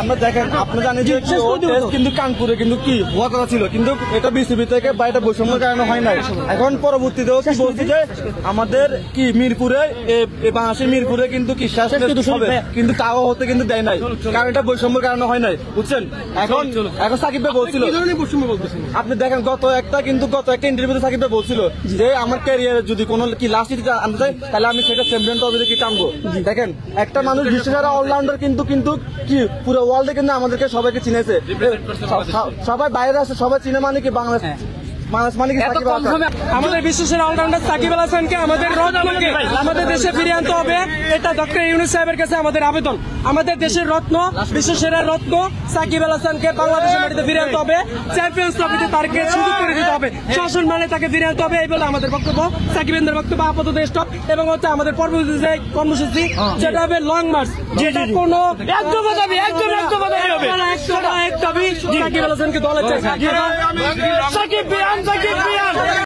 আমরা দেখেন আপনি জানেন যে কিন্তু কানপুরে কিন্তু কি হওয়া কথা ছিল, কিন্তু এটা বিসিবি থেকে বা এটা বৈষম্যের কারণে হয় নাই। এখন পরবর্তীতেও কি বলছি যে আমাদের কি মিরপুরে বাংলাদেশের মিরপুরে কিন্তু কি হবে, কিন্তু তাও হতে কিন্তু দেয় নাই, কারণ এটা বৈষম্যের কারণে হয় নাই, বুঝছেন। এখন সাকিব ভাই বলছিল, আপনি দেখেন গত একটা ইন্টারভিউতে সাকিব ভাই বলছিল যে আমার ক্যারিয়ারে যদি কোনো কি লাস্ট আনতে চাই তাহলে আমি সেটা চ্যাম্পিয়ন ট্রফিতে কি টানবো। দেখেন একটা মানুষ বিশ্বসেরা অলরাউন্ডার কিন্তু কি পুরো ওয়ার্ল্ডে কিন্তু আমাদেরকে সবাইকে চিনেছে, সবাই বাইরে আসে, সবাই চিনে মানে কি বাংলাদেশ আমাদের বিশ্বসেরা অলরাউন্ডার সাকিব আল হাসানকে আমাদের রত্নকে আমাদের দেশে ফিরিয়ে আনতে হবে। এটা ডক্টর ইউনূস সাহেবের কাছে আমাদের আবেদন। আমাদের দেশের রত্ন, বিশ্বসেরা রত্ন সাকিব আল হাসানকে বাংলাদেশের মাটিতে ফিরিয়ে আনতে হবে। চ্যাম্পিয়ন্স ট্রফিতে তাকে সুযোগ করে দিতে হবে, শাসন মানে তাকে ফিরিয়ে আনতে হবে। এই বলে আমাদের বক্তব্য, সাকিবের বক্তব্য আপাতত স্টপ। এবং হচ্ছে আমাদের পরবর্তী যে কর্মসূচি যেটা হবে লং মার্চ, যেটা কোনো সাকিব আল হাসানকে দলে চাই।